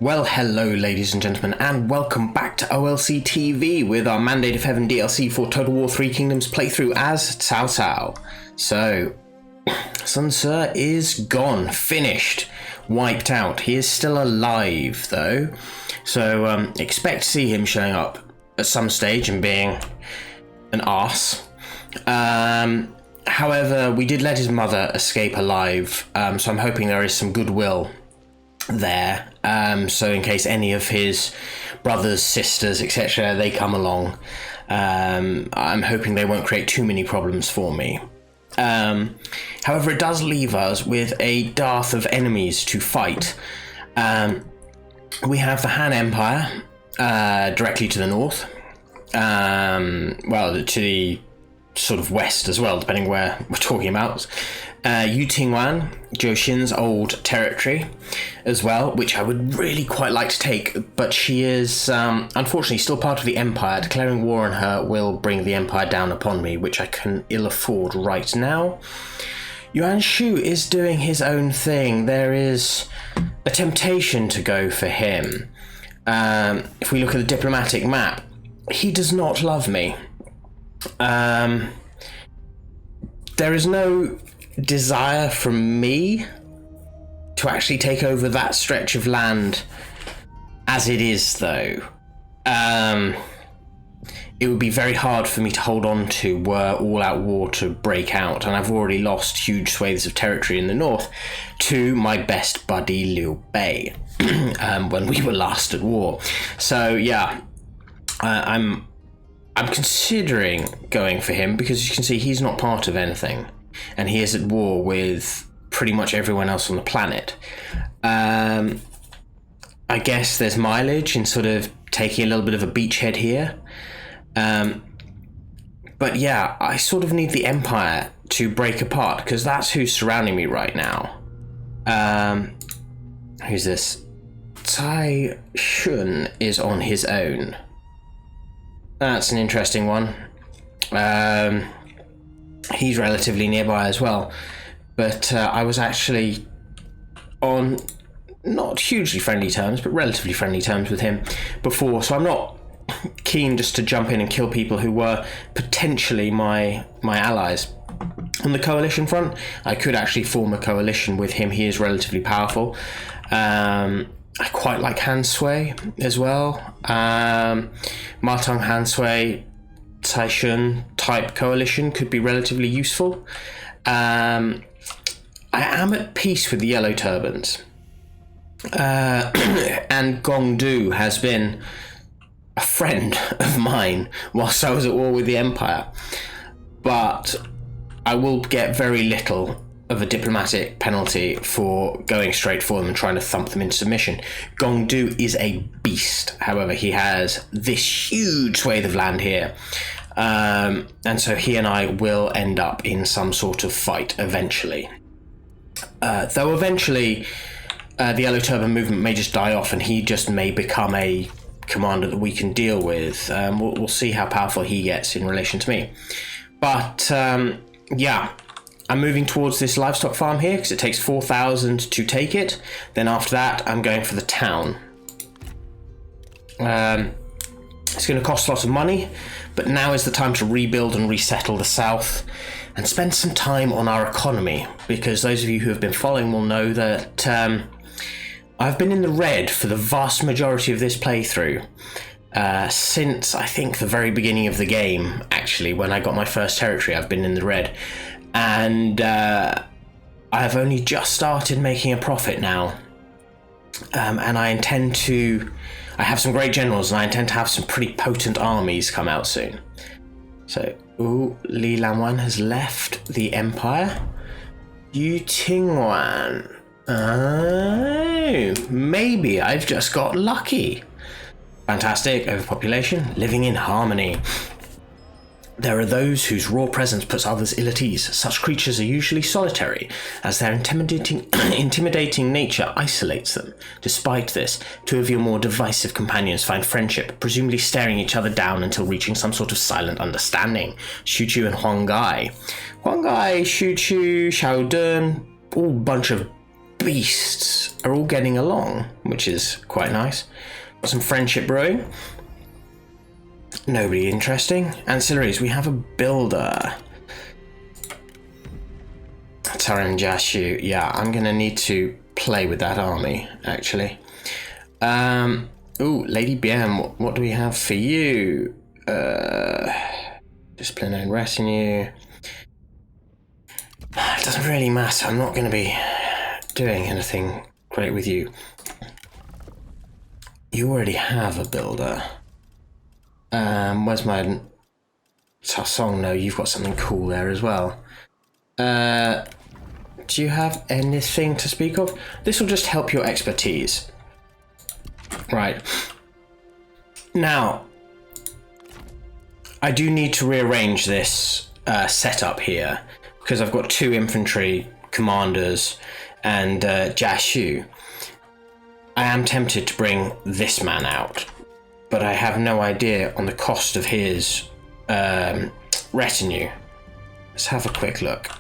Well, hello ladies and gentlemen, and welcome back to OLC TV with our Mandate of Heaven DLC for Total War 3 Kingdoms playthrough as Cao Cao. So, Sun Tzu is gone, finished, wiped out. He is still alive though, so expect to see him showing up at some stage and being an arse. However, we did let his mother escape alive, so I'm hoping there is some goodwill there, so in case any of his brothers, sisters, etc., they come along, I'm hoping they won't create too many problems for me. However, it does leave us with a dearth of enemies to fight. We have the Han Empire directly to the north, well, to the sort of west as well, depending where we're talking about. Yu Tingwan, Zhou Xin's old territory as well, which I would really quite like to take, but she is unfortunately still part of the Empire. Declaring war on her will bring the Empire down upon me, which I can ill afford right now. Yuan Shu is doing his own thing. There is a temptation to go for him. If we look at the diplomatic map, he does not love me. There is no desire from me to actually take over that stretch of land as it is, though. It would be very hard for me to hold on to were all-out war to break out, and I've already lost huge swathes of territory in the north to my best buddy Liu Bei when we were last at war. So yeah, I'm considering going for him because you can see he's not part of anything, and he is at war with pretty much everyone else on the planet. I guess there's mileage in sort of taking a little bit of a beachhead here. But yeah, I sort of need the Empire to break apart because that's who's surrounding me right now. Who's this? Tai Shun is on his own. That's an interesting one. He's relatively nearby as well, but I was actually on not hugely friendly terms, but relatively friendly terms with him before, so I'm not keen just to jump in and kill people who were potentially my allies. On the coalition front, I could actually form a coalition with him. He is relatively powerful. I quite like Han Sui as well. Martong Han Sui Taishun type coalition could be relatively useful. I am at peace with the Yellow Turbans. And Gongdu has been a friend of mine whilst I was at war with the Empire. But I will get very little of a diplomatic penalty for going straight for them and trying to thump them into submission. Gongdu is a beast. However, he has this huge swathe of land here. And so he and I will end up in some sort of fight eventually. Though eventually the Yellow Turban movement may just die off and he just may become a commander that we can deal with. We'll see how powerful he gets in relation to me. But yeah, I'm moving towards this livestock farm here because it takes 4,000 to take it. Then after that, I'm going for the town. It's going to cost lots of money, but now is the time to rebuild and resettle the south and spend some time on our economy, because those of you who have been following will know that I've been in the red for the vast majority of this playthrough. Since I think the very beginning of the game, actually, when I got my first territory, I've been in the red. And I've only just started making a profit now. And I intend to... I have some great generals, and I intend to have some pretty potent armies come out soon. So, Li Lanwan has left the Empire. Yu Tingwan. Oh, maybe I've just got lucky. Fantastic, overpopulation, living in harmony. There are those whose raw presence puts others ill at ease. Such creatures are usually solitary, as their intimidating nature isolates them. Despite this, two of your more divisive companions find friendship, presumably staring each other down until reaching some sort of silent understanding. Xu Chu and Huang Gai. Huang Gai, Xu Chu, Xiao Dun, all bunch of beasts are all getting along, which is quite nice. Got some friendship brewing. Nobody interesting. Ancillaries, we have a builder. Taran Jashu. Yeah, I'm going to need to play with that army, actually. Ooh, Lady BM, what do we have for you? Discipline and retinue. It doesn't really matter. I'm not going to be doing anything great with you. You already have a builder. Where's my Song? No, you've got something cool there as well. Do you have anything to speak of? This will just help your expertise. Right. Now, I do need to rearrange this setup here because I've got 2 infantry commanders and Jashu. I am tempted to bring this man out, but I have no idea on the cost of his retinue. Let's have a quick look.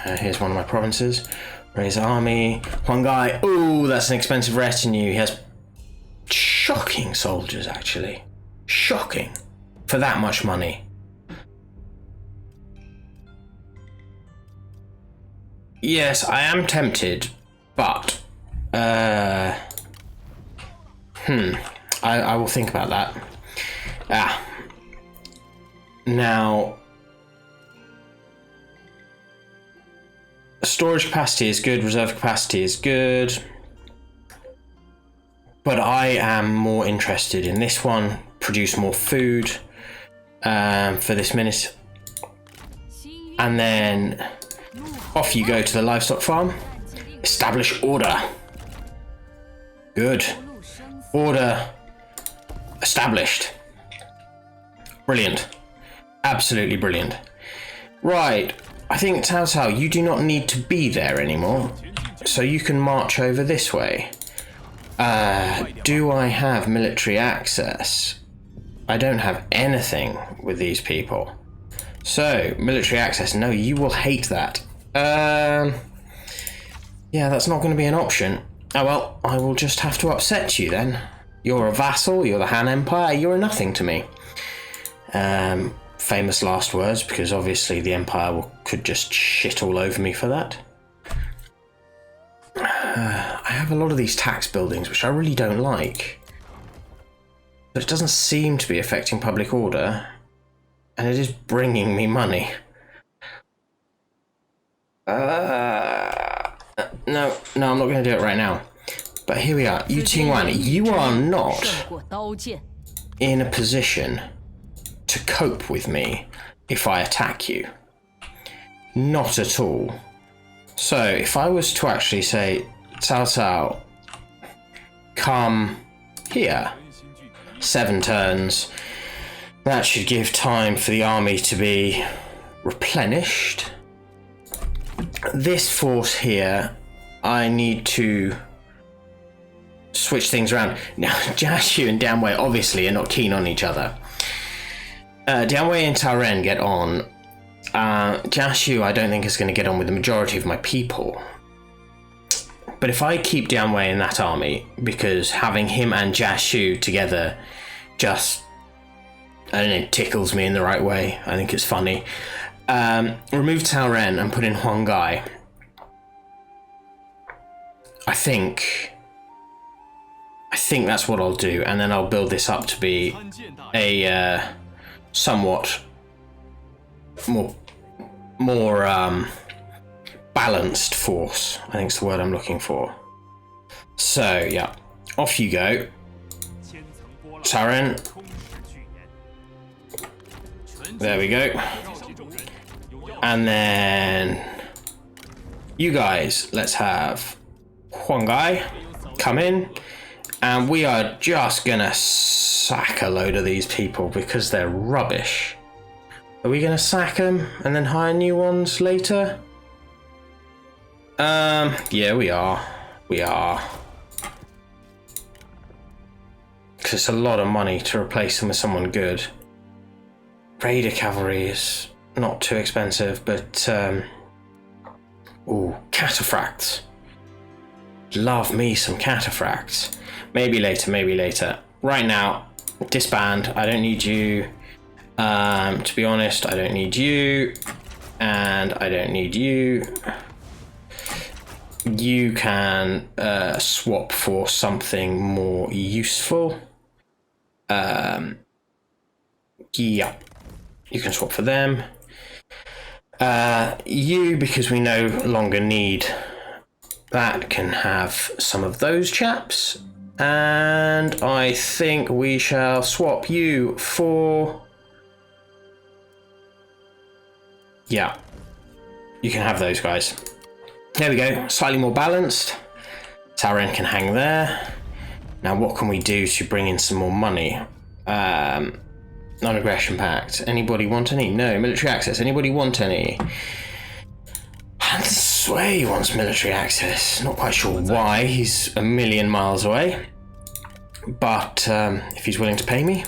Here's one of my provinces. Raise army. One guy. Ooh, that's an expensive retinue. He has shocking soldiers, actually. Shocking. For that much money. Yes, I am tempted, but I will think about that. Now, storage capacity is good, reserve capacity is good, but I am more interested in this one. Produce more food for this minute, and then off you go to the livestock farm. Establish order. Good. Order established. Brilliant. Absolutely brilliant. Right. I think Cao Cao, you do not need to be there anymore, so you can march over this way. Do I have military access? I don't have anything with these people. So, military access. No, you will hate that. Yeah, that's not going to be an option. Oh well, I will just have to upset you then. You're a vassal, you're the Han Empire, you're a nothing to me. Famous last words, because obviously the Empire could just shit all over me for that. I have a lot of these tax buildings, which I really don't like. But it doesn't seem to be affecting public order, and it is bringing me money. No, I'm not going to do it right now. But here we are. Yu Qingwan, you are not in a position to cope with me if I attack you. Not at all. So if I was to actually say, Cao Cao, come here, 7 turns, that should give time for the army to be replenished. This force here, I need to switch things around. Now, Jashu and Dianwei obviously are not keen on each other. Dianwei and Taren get on. Jashu, I don't think is going to get on with the majority of my people. But if I keep Dianwei in that army, because having him and Jashu together just, I don't know, tickles me in the right way. I think it's funny. Remove Taren and put in Huang Gai. I think that's what I'll do, and then I'll build this up to be a somewhat more balanced force. I think it's the word I'm looking for. So yeah, off you go, Taren. There we go. And then you guys, let's have Huang Gai come in, and we are just gonna sack a load of these people because they're rubbish. Are we gonna sack them and then hire new ones later? Yeah, we are. Because it's a lot of money to replace them with someone good. Raider cavalry is not too expensive, but ooh, cataphracts. love me some cataphracts. Maybe later, maybe later. Right now, disband. I don't need you. To be honest, I don't need you. And I don't need you. You can swap for something more useful. Yeah, you can swap for them. You, because we no longer need that, can have some of those chaps. And I think we shall swap you for... Yeah, you can have those guys. There we go, slightly more balanced. Sauron can hang there. Now what can we do to bring in some more money? Non-aggression pact. Anybody want any? No. Military access. Anybody want any? Hans Sway wants military access. Not quite sure why. He's a million miles away. But if he's willing to pay me,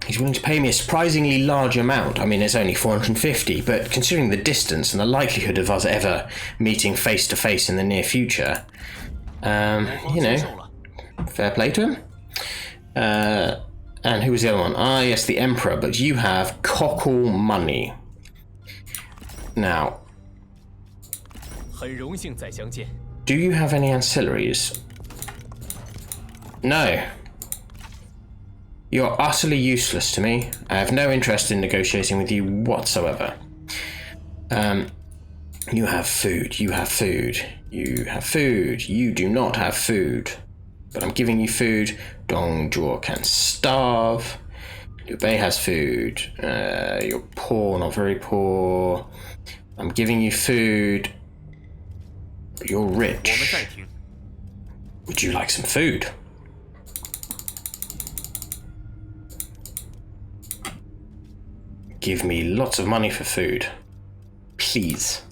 he's willing to pay me a surprisingly large amount. I mean, it's only 450, but considering the distance and the likelihood of us ever meeting face to face in the near future, you know, fair play to him. And who was the other one? Ah, yes, the Emperor, but you have cockle money. Now, do you have any ancillaries? No. You're utterly useless to me. I have no interest in negotiating with you whatsoever. You have food, you have food, you have food, you do not have food. But I'm giving you food. Dongzhuo can starve. Liu Bei has food. You're poor, not very poor. I'm giving you food. But you're rich. Would you like some food? Give me lots of money for food. Please.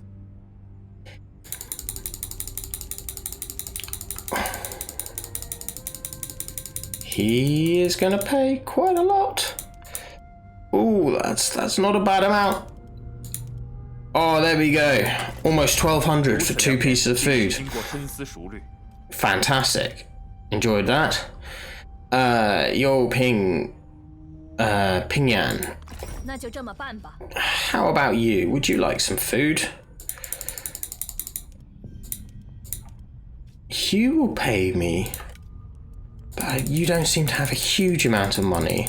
He is going to pay quite a lot. Ooh, that's not a bad amount. Oh, there we go. Almost 1,200 for 2 pieces of food. Fantastic. Enjoyed that. Yo Ping... Pingyan. How about you? Would you like some food? You will pay me. But you don't seem to have a huge amount of money.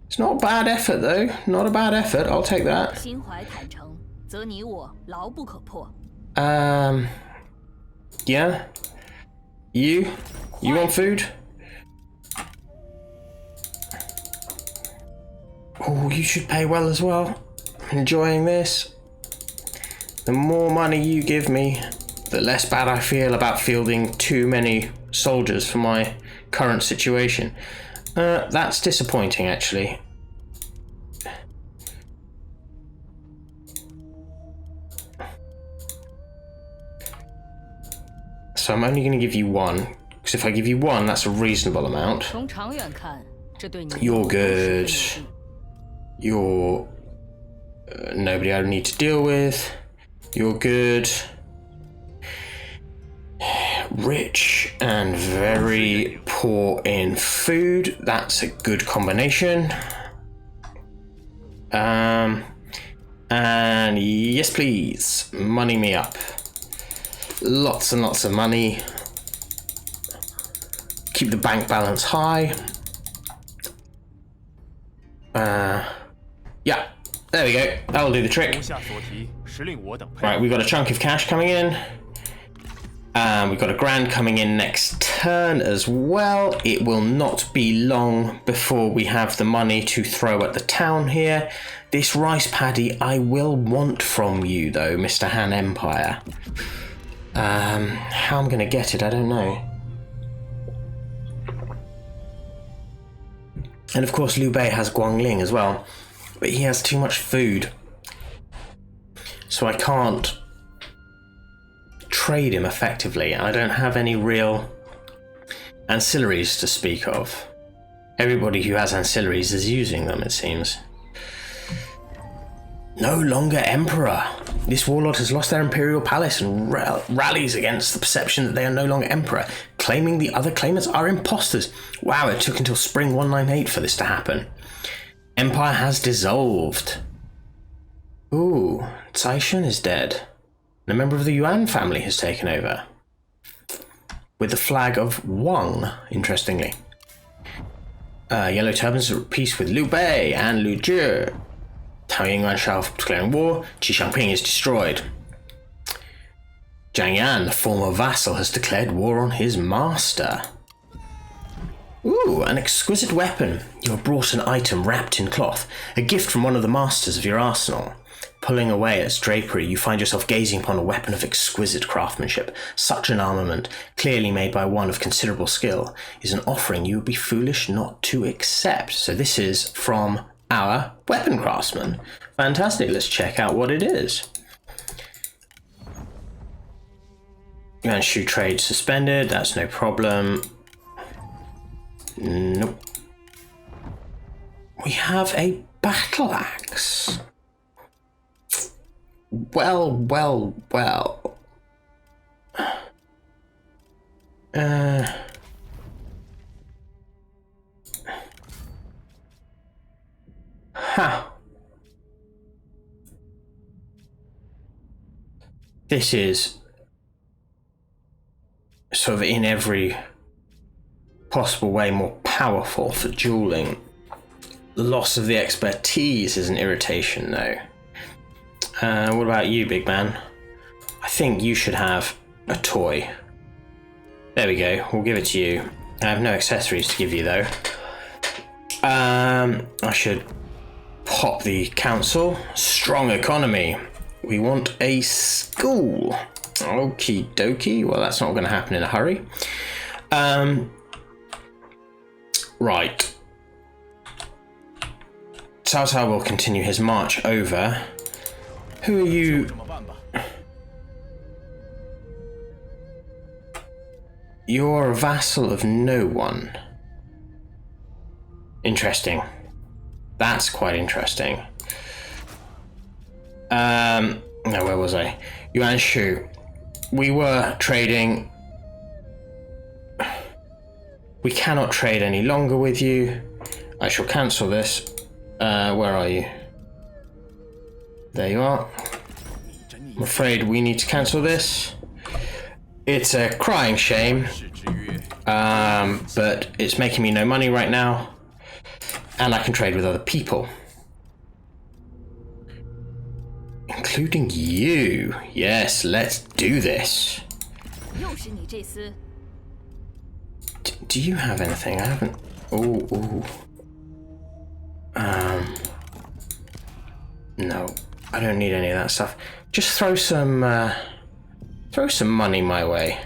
It's not a bad effort though. Not a bad effort. I'll take that. Yeah. You want food? Oh, you should pay well as well. Enjoying this. The more money you give me, the less bad I feel about fielding too many soldiers for my current situation. That's disappointing, actually. So I'm only going to give you 1, because if I give you 1, that's a reasonable amount. You're good. You're nobody I need to deal with. You're good. Rich and very poor in food. That's a good combination. And yes, please, money me up. Lots and lots of money. Keep the bank balance high. Yeah, there we go. That'll do the trick. Right, we've got a chunk of cash coming in. We've got a grand coming in next turn as well. It will not be long before we have the money to throw at the town here. This rice paddy I will want from you though, Mr. Han Empire. How I'm gonna get it, I don't know. And of course Liu Bei has Guangling as well, but he has too much food. So I can't trade him effectively. I don't have any real ancillaries to speak of. Everybody who has ancillaries is using them, it seems. No longer emperor. This warlord has lost their imperial palace and rallies against the perception that they are no longer emperor, claiming the other claimants are imposters. Wow, it took until spring 198 for this to happen. Empire has dissolved. Ooh, Caishen is dead. And a member of the Yuan family has taken over. With the flag of Wang, interestingly. Yellow Turbans are at peace with Liu Bei and Liu Zhi. Tao Yingyuan declaring war. Qi Shangping is destroyed. Jiang Yan, the former vassal, has declared war on his master. Ooh, an exquisite weapon. You have brought an item wrapped in cloth, a gift from one of the masters of your arsenal. Pulling away at its drapery, you find yourself gazing upon a weapon of exquisite craftsmanship. Such an armament, clearly made by one of considerable skill, is an offering you would be foolish not to accept. So this is from our weapon craftsman. Fantastic, let's check out what it is. Yuanshu trade suspended, that's no problem. Nope. We have a battle axe. Well. This is sort of in every possible way more powerful for dueling. The loss of the expertise is an irritation though. What about you, big man? I think you should have a toy. There we go, we'll give it to you. I have no accessories to give you though. I should pop the council. Strong economy. We want a school. Okie dokie. Well, that's not going to happen in a hurry. Right. Cao Cao will continue his march over. Who are you? You're a vassal of no one. Interesting. That's quite interesting. No, where was I? Yuanshu. We were trading. We cannot trade any longer with you. I shall cancel this. Where are you? There you are. I'm afraid we need to cancel this. It's a crying shame, but it's making me no money right now, and I can trade with other people. Including you. Yes, let's do this. Do you have anything? I haven't. Ooh. No, I don't need any of that stuff. Just throw some money my way.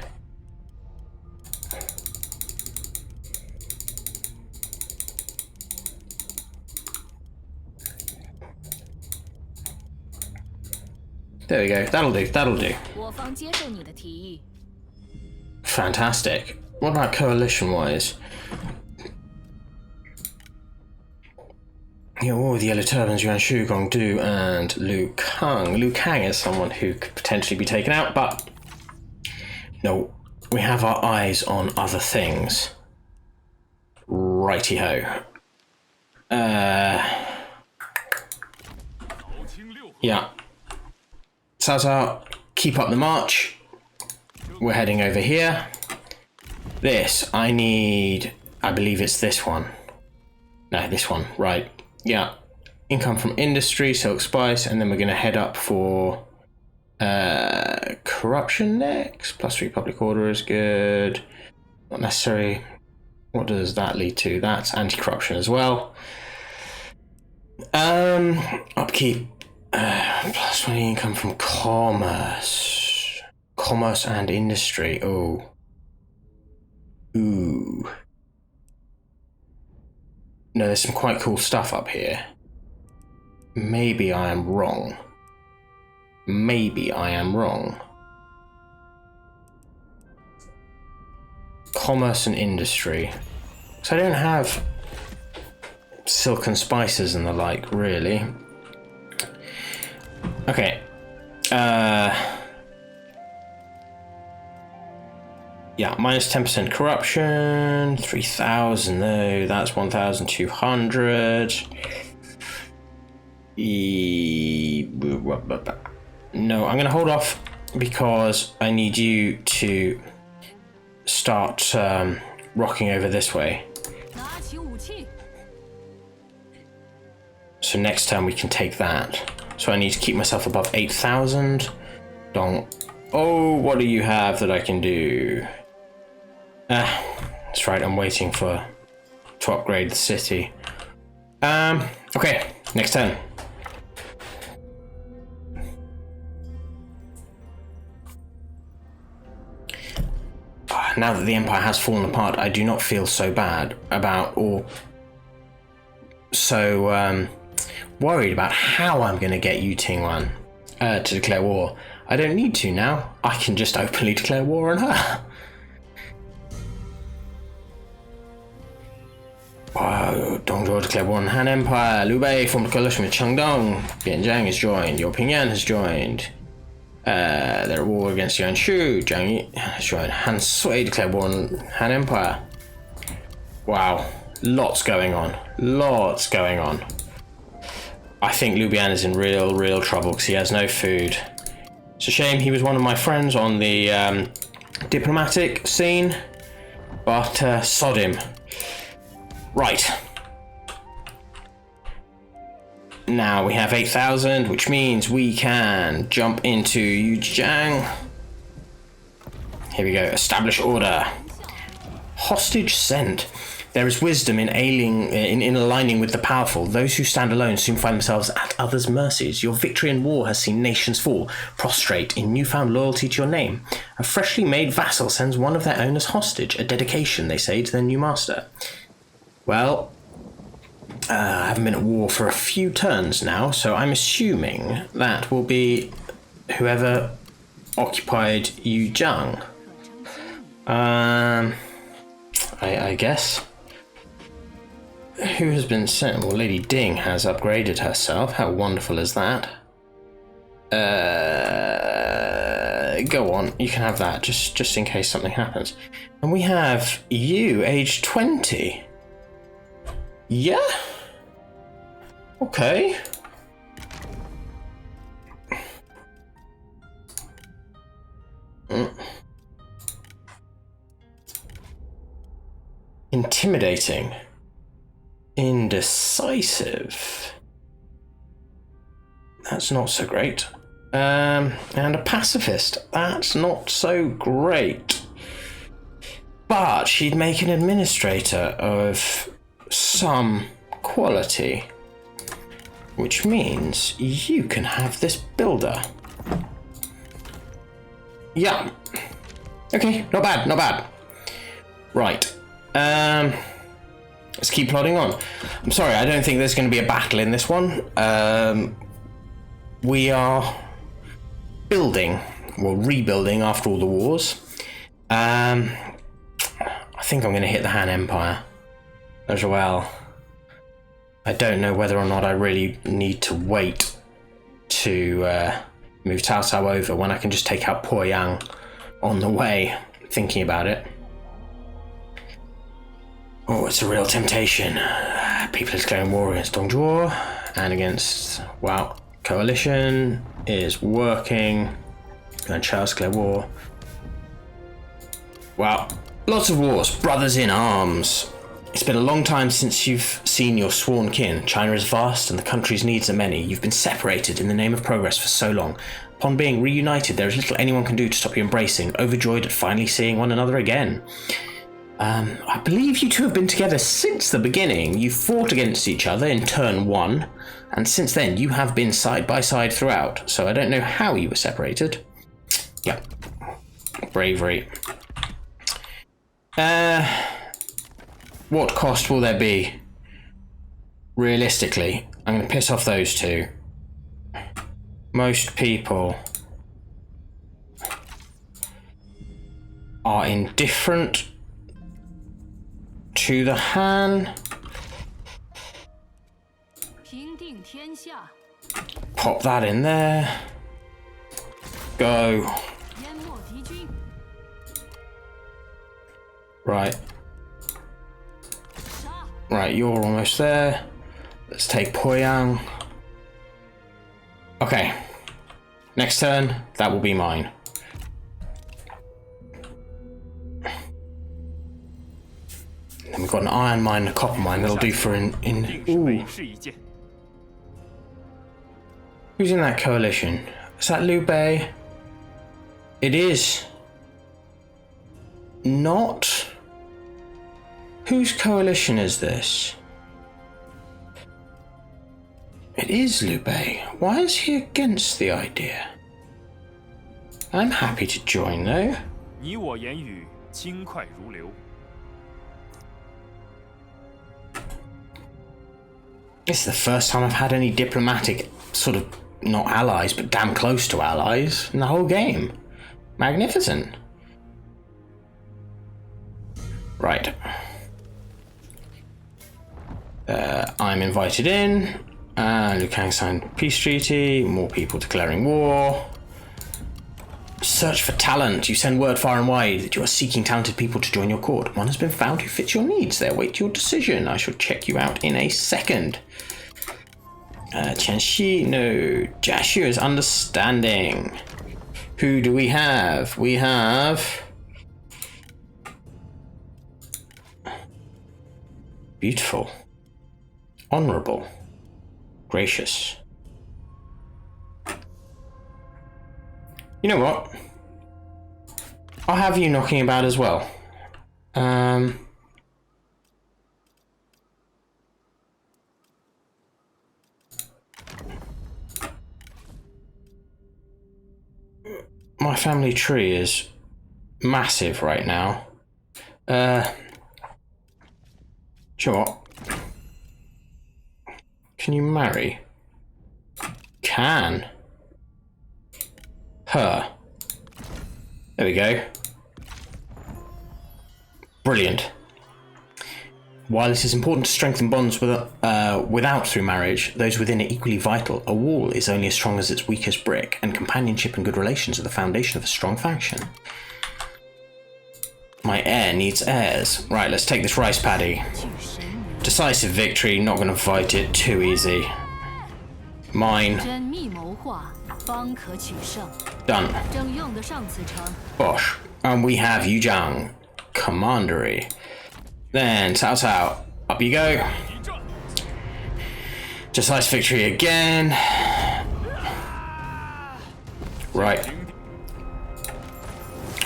There we go. That'll do. Fantastic. What about coalition-wise? You know, the Yellow Turbans, Yuanshu, Gongdu, and Liu Kang. Liu Kang is someone who could potentially be taken out, but no, we have our eyes on other things. Righty-ho. Yeah. Cao Cao, keep up the march. We're heading over here. This, I believe it's this one. No, this one, right. Yeah. Income from industry, silk spice, and then we're going to head up for corruption next. +3 public order is good. Not necessary. What does that lead to? That's anti-corruption as well. Upkeep. +20 income from commerce. Commerce and industry. Oh. Ooh. No, there's some quite cool stuff up here. Maybe I am wrong. Commerce and industry. So I don't have silken spices and the like, really. Okay. Yeah, minus 10% corruption, 3,000 though, that's 1,200. No, I'm going to hold off because I need you to start rocking over this way. So next time we can take that. So I need to keep myself above 8,000. Oh, what do you have that I can do? That's right, I'm waiting to upgrade the city. Okay, next turn. Now that the Empire has fallen apart, I do not feel so bad about, or so worried about how I'm going to get Yu Tingwan to declare war. I don't need to now. I can just openly declare war on her. Wow, Dongzhuo declared war on Han Empire. Liu Bei formed a coalition with Chengdong. Bianzhang has joined. Liu Pingyan has joined. They're at war against Yuan Shu. Zhang Yi has joined. Han Sui declared war on Han Empire. Wow, lots going on. Lots going on. I think Liu Bian is in real trouble because he has no food. It's a shame he was one of my friends on the diplomatic scene, but sod him. Right. Now we have 8,000, which means we can jump into Yujiang. Here we go. Establish order. Hostage sent. There is wisdom in aligning with the powerful. Those who stand alone soon find themselves at others' mercies. Your victory in war has seen nations fall, prostrate in newfound loyalty to your name. A freshly made vassal sends one of their own as hostage, a dedication, they say, to their new master. Well, I haven't been at war for a few turns now, so I'm assuming that will be whoever occupied Yujiang. I guess. Who has been sent? Well, Lady Ding has upgraded herself. How wonderful is that? Go on, you can have that, just in case something happens. And we have you, age 20. Yeah? Okay. Intimidating. Indecisive. That's not so great. And a pacifist. That's not so great. But she'd make an administrator of some quality, which means you can have this builder. Yeah. Okay, not bad. Right. Let's keep plodding on. I'm sorry, I don't think there's going to be a battle in this one. We are building, well, rebuilding after all the wars. I think I'm going to hit the Han Empire as well. I don't know whether or not I really need to wait to move Cao Cao over when I can just take out Poyang on the way, thinking about it. Oh, it's a real temptation. People are declaring war against Dongzhuo and against, wow, coalition is working. And Charles declare war. Wow, lots of wars, brothers in arms. It's been a long time since you've seen your sworn kin. China is vast and the country's needs are many. You've been separated in the name of progress for so long. Upon being reunited, there is little anyone can do to stop you embracing, overjoyed at finally seeing one another again. I believe you two have been together since the beginning. You fought against each other in turn 1, and since then you have been side by side throughout, so I don't know how you were separated. Yeah. Bravery. What cost will there be? Realistically, I'm going to piss off those two. Most people are indifferent to the Han. Pop that in there. Go. Right. Right, you're almost there. Let's take Poyang. Okay. Next turn, that will be mine. Then we've got an iron mine and a copper mine that'll do for Ooh. Who's in that coalition? Is that Liu Bei? It is. Not. Whose coalition is this? It is Liu Bei. Why is he against the idea? I'm happy to join though. This is the first time I've had any diplomatic sort of, not allies, but damn close to allies in the whole game. Magnificent. Right. I'm invited in. Liu Kang signed peace treaty. More people declaring war. Search for talent. You send word far and wide that you are seeking talented people to join your court. One has been found who fits your needs. They await your decision. I shall check you out in a second. Qianxi, no. Jashu is understanding. Who do we have? We have... Beautiful. Honourable. Gracious. You know what? I'll have you knocking about as well. My family tree is massive right now. Sure. Can you marry? Can. Her. There we go. Brilliant. While it is important to strengthen bonds without through marriage, those within are equally vital. A wall is only as strong as its weakest brick, and companionship and good relations are the foundation of a strong faction. My heir needs heirs. Right, let's take this rice paddy. Decisive victory, not going to fight it too easy. Mine. Done. Bosh. And we have Yuzhang. Commandery. Then, Cao Cao. Up you go. Decisive victory again. Right.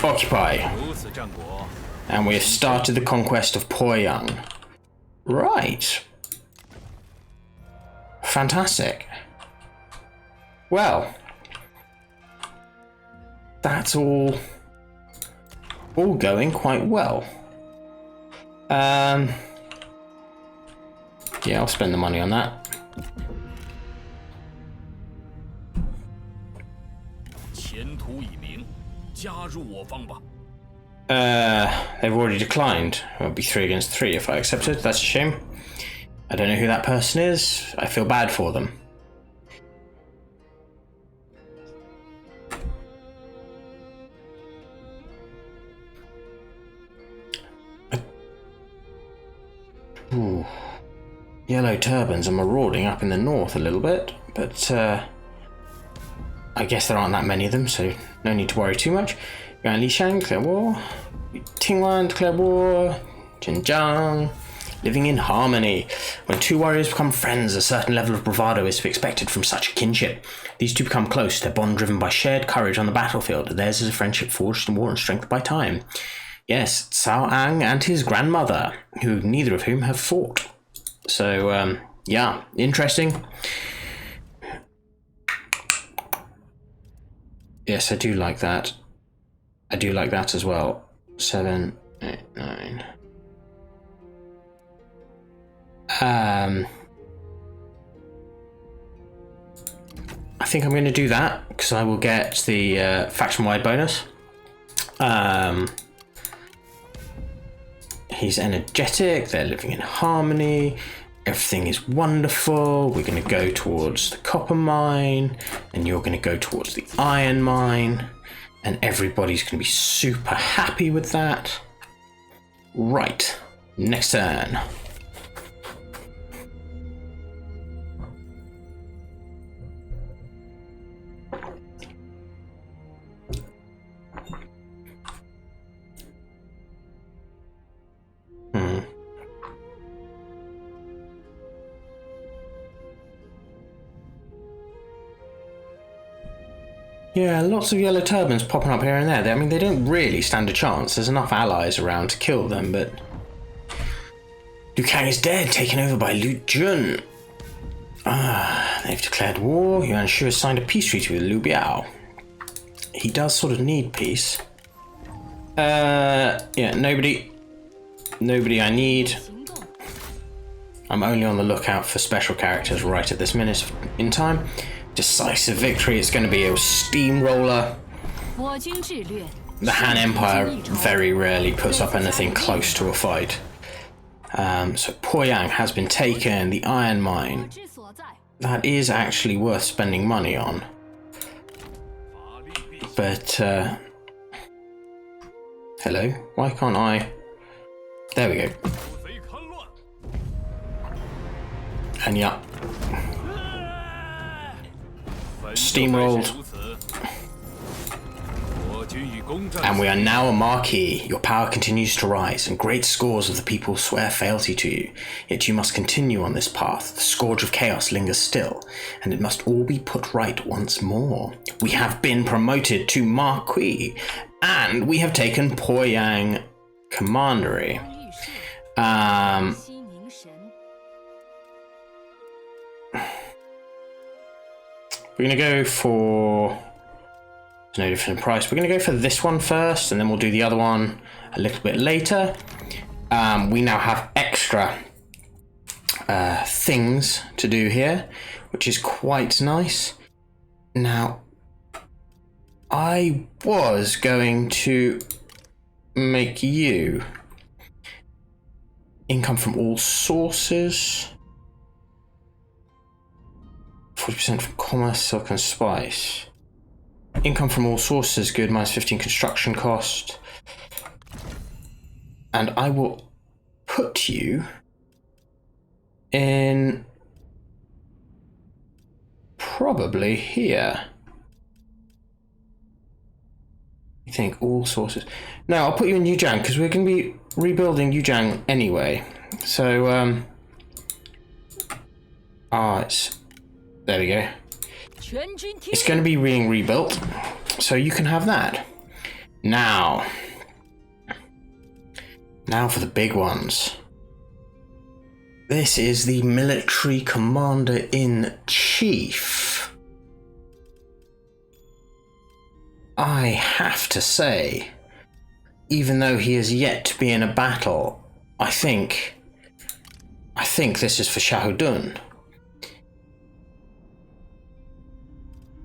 Occupy. And we have started the conquest of Poyang. Right. Fantastic. Well, that's all going quite well. Yeah, I'll spend the money on that. They've already declined. It would be 3 against 3 if I accepted. That's a shame. I don't know who that person is. I feel bad for them. Ooh. Yellow turbans are marauding up in the north a little bit, but I guess there aren't that many of them, so no need to worry too much. Yuan Lishang, declare war. Tingwan, declare war. Zhenjiang, living in harmony. When two warriors become friends, a certain level of bravado is to be expected from such a kinship. These two become close, their bond driven by shared courage on the battlefield. Theirs is a friendship forged in war and strengthened by time. Yes, Cao Ang and his grandmother, who neither of whom have fought. So, yeah, interesting. Yes, I do like that. I do like that as well. 7, 8, 9. I think I'm going to do that because I will get the faction-wide bonus. He's energetic. They're living in harmony. Everything is wonderful. We're going to go towards the copper mine, and you're going to go towards the iron mine, and everybody's going to be super happy with that. Right, next turn. Yeah, lots of yellow turbans popping up here and there. I mean, they don't really stand a chance. There's enough allies around to kill them, but... Liu Kang is dead, taken over by Liu Jun. They've declared war. Yuan Shu has signed a peace treaty with Liu Biao. He does sort of need peace. Yeah, nobody I need. I'm only on the lookout for special characters right at this minute in time. Decisive victory. It's going to be a steamroller. The Han Empire very rarely puts up anything close to a fight. So Poyang has been taken. The iron mine. That is actually worth spending money on. But, hello? Why can't I... There we go. And yeah. Steamrolled. And we are now a marquee. Your power continues to rise, and great scores of the people swear fealty to you. Yet you must continue on this path. The scourge of chaos lingers still, and it must all be put right once more. We have been promoted to marquee, and we have taken Poyang Commandery. We're going to go for... There's no difference in price. We're going to go for this one first, and then we'll do the other one a little bit later. We now have extra things to do here, which is quite nice. Now, I was going to make you income from all sources. 40% from commerce, silk and spice. Income from all sources, good, minus 15 construction cost. And I will put you in probably here. I think all sources. No, I'll put you in Yuzhang because we're going to be rebuilding Yuzhang anyway. So, there we go. It's going to be being rebuilt, so you can have that. Now for the big ones. This is the military commander-in-chief. I have to say, even though he is yet to be in a battle, I think this is for Shahudun.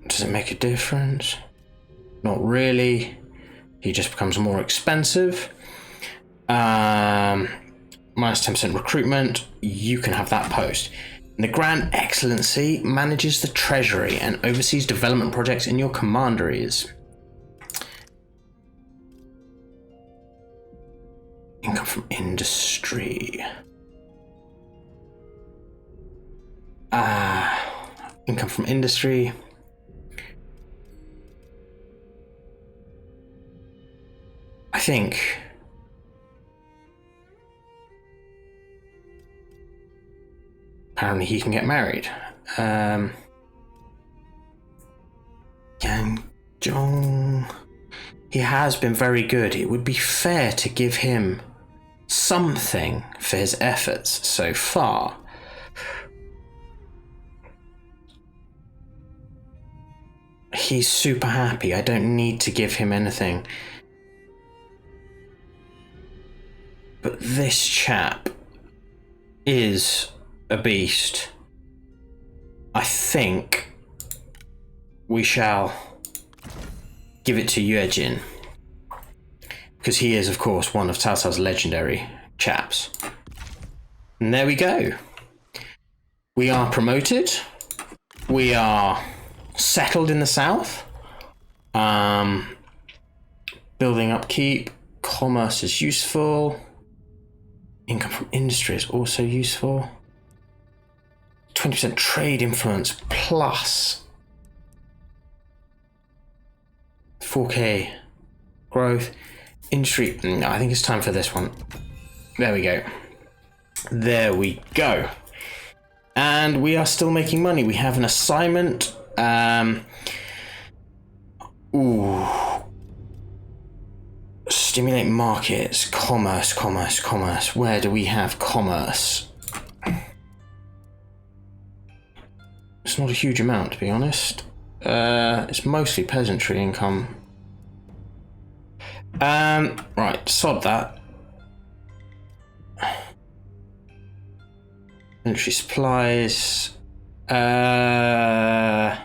Does it make a difference? Not really. He just becomes more expensive. Minus 10% recruitment. You can have that post. And the Grand Excellency manages the treasury and oversees development projects in your commanderies. Income from industry. Income from industry. I think apparently he can get married. Yang Zhong, he has been very good. It would be fair to give him something for his efforts so far. He's super happy. I don't need to give him anything. But this chap is a beast. I think we shall give it to Yuejin, because he is, of course, one of Cao Cao's legendary chaps. And there we go. We are promoted. We are settled in the south. Building upkeep. Commerce is useful. Income from industry is also useful. 20% trade influence plus 4K growth. Industry. No, I think it's time for this one. There we go. There we go. And we are still making money. We have an assignment. Stimulate markets. Commerce. Where do we have commerce? It's not a huge amount, to be honest. It's mostly peasantry income. Right, sod that. Military supplies. Yeah,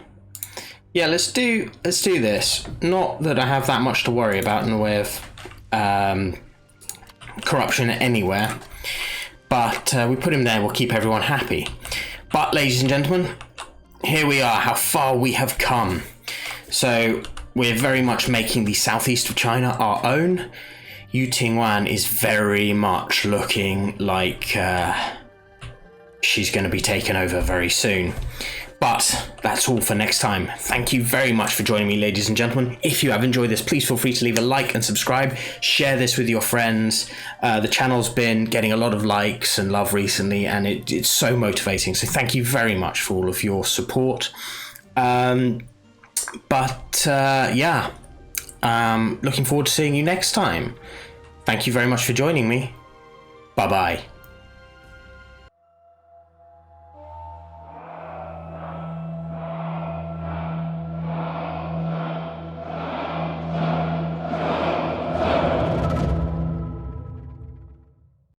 let's do this. Not that I have that much to worry about in the way of corruption anywhere, but we put him there. We'll keep everyone happy. But ladies and gentlemen, here we are. How far we have come. So we're very much making the southeast of China our own. Yu Tingwan is very much looking like she's going to be taken over very soon. But that's all for next time. Thank you very much for joining me, ladies and gentlemen. If you have enjoyed this, please feel free to leave a like and subscribe. Share this with your friends. The channel's been getting a lot of likes and love recently, and it's so motivating. So thank you very much for all of your support. Looking forward to seeing you next time. Thank you very much for joining me. Bye-bye.